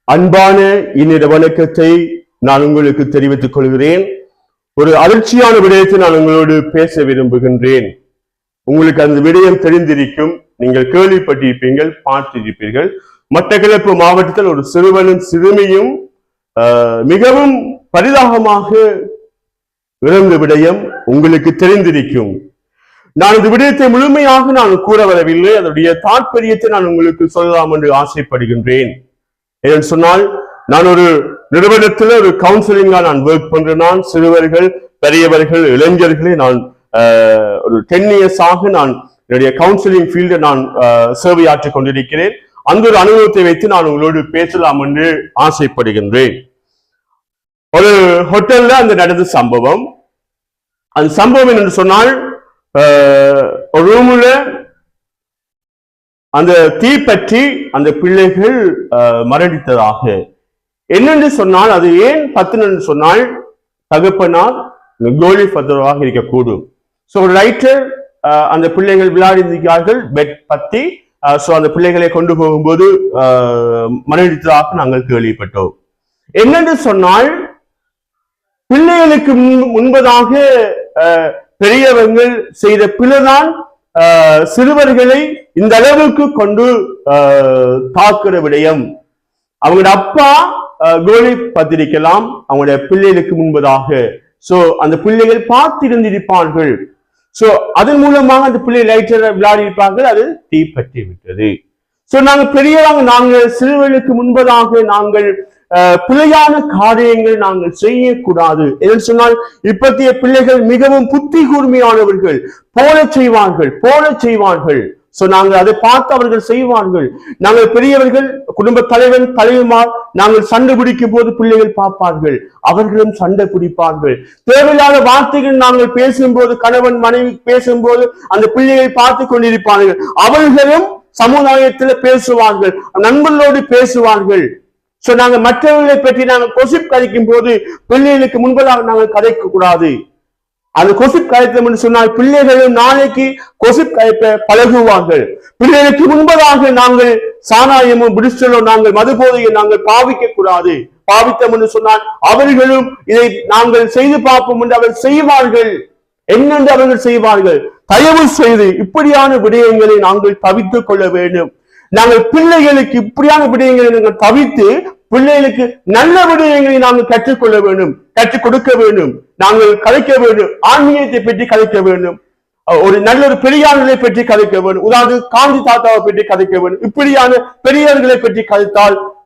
அன்பான இன்னிட வணக்கத்தை நான் உங்களுக்கு தெரிவித்துக் கொள்கிறேன். ஒரு அதிர்ச்சியான விடயத்தை நான் உங்களோடு பேச விரும்புகின்றேன். உங்களுக்கு அந்த விடயம் தெரிந்திருக்கும், நீங்கள் கேள்விப்பட்டிருப்பீர்கள், பார்த்திருப்பீர்கள். மட்டக்களப்பு மாவட்டத்தில் ஒரு சிறுவனும் சிறுமியும் மிகவும் பரிதாபமாக இறந்த விடயம் உங்களுக்கு தெரிந்திருக்கும். நான் இந்த விடயத்தை முழுமையாக நான் கூற வரவில்லை, அதனுடைய தாற்பயத்தை நான் உங்களுக்கு சொல்லலாம் என்று ஆசைப்படுகின்றேன். ஏன்னு சொன்னால், நான் ஒரு நிறுவனத்தில் ஒரு கவுன்சிலிங்கா நான் ஒர்க் பண்றேன். நான் சிறுவர்கள், பெரியவர்கள், இளைஞர்களை நான் ஒரு 10 years நான் என்னுடைய கவுன்சிலிங் ஃபீல்டை நான் சேவையாற்றிக் கொண்டிருக்கிறேன். அந்த ஒரு அனுபவத்தை வைத்து நான் உங்களோடு பேசலாம் என்று ஆசைப்படுகின்றேன். ஒரு ஹோட்டல்ல அந்த நடந்த சம்பவம். அந்த சம்பவம் என்று சொன்னால், ஒரு ரூம்ல அந்த தீ பற்றி அந்த பிள்ளைகள் மரணித்ததாக. என்னென்று சொன்னால், அது ஏன் பத்தினு சொன்னால், தகப்பனார் கோலி பத்திரவாக இருக்கக்கூடும். சோ ரைட்டர் அந்த பிள்ளைகள் விளையாடி இருக்கிறார்கள் பெட் பத்தி. சோ அந்த பிள்ளைகளை கொண்டு போகும்போது மரணித்ததாக நாங்கள் கேள்விப்பட்டோம். என்னென்று சொன்னால், பிள்ளைகளுக்கு முன்பதாக பெரியவர்கள் செய்த பிள்ளைதான் சிறுவர்களை இந்த அளவுக்கு கொண்டு தாக்குற விடயம். அவங்களோட அப்பா கோலி பத்திரிக்கலாம் அவங்களுடைய பிள்ளைகளுக்கு முன்பதாக. சோ அந்த பிள்ளைகள் பார்த்திருந்திருப்பார்கள். சோ அதன் மூலமாக அந்த பிள்ளை லைட்டர் விளையாடி இருப்பார்கள், அது தீப்பற்றி விட்டது. சோ நாங்கள் பெரியவங்க, நாங்கள் சிறுவர்களுக்கு முன்பதாக நாங்கள் பிழையான காரியங்கள் நாங்கள் செய்யக்கூடாது. என்று சொன்னால், இப்பத்திய பிள்ளைகள் மிகவும் புத்தி கூர்மையானவர்கள், போல செய்வார்கள். சோ நாங்கள் அதை பார்த்து அவர்கள் செய்வார்கள். நாங்கள் பெரியவர்கள், குடும்ப தலைவன் தலைவிமார், நாங்கள் சண்டை பிடிக்கும் போது பிள்ளைகள் பார்ப்பார்கள், அவர்களும் சண்டை பிடிப்பார்கள். தேவையில்லாத வார்த்தைகள் நாங்கள் பேசும்போது, கணவன் மனைவி பேசும்போது அந்த பிள்ளைகளை பார்த்து கொண்டிருப்பார்கள். அவர்களும் சமுதாயத்தில் பேசுவார்கள், நண்பர்களோடு பேசுவார்கள். சோ நாங்கள் மற்றவர்களை பற்றி நாங்கள் கொசிப் கதைக்கும் போது பிள்ளைகளுக்கு முன்பதாக நாங்கள் கதைக்க கூடாது. அது கொசிப் கதைத்தோம் என்று சொன்னால், பிள்ளைகளும் நாளைக்கு கொசிப் கதைக்க பழகுவார்கள். பிள்ளைகளுக்கு முன்பதாக நாங்கள் சாராயமும் பிடிச்சலோ நாங்கள் மது போதையை நாங்கள் பாவிக்க கூடாது. பாவித்தோம் என்று சொன்னால் அவர்களும் இதை நாங்கள் செய்து பார்ப்போம் என்று அவர் செய்வார்கள். என்னென்று அவர்கள் செய்வார்கள்? தயவு செய்து இப்படியான விடயங்களை நாங்கள் தவித்துக் கொள்ள வேண்டும். நாங்கள் பிள்ளைகளுக்கு இப்படியான விடயங்களை நாங்கள் தவித்து பிள்ளைகளுக்கு நல்ல விடயங்களை நாங்கள் கற்றுக்கொள்ள வேண்டும், கற்றுக் கொடுக்க வேண்டும். நாங்கள் கலைக்க வேண்டும், ஆன்மீகத்தை பற்றி கலைக்க வேண்டும், ஒரு நல்ல ஒரு பெரியார்களை பற்றி கதைக்க வேண்டும். உதாரணத்துக்கு காந்தி தாத்தாவை பற்றி கதைக்க வேண்டும். இப்படியான பெரியவர்களை பற்றி கதைத்தால்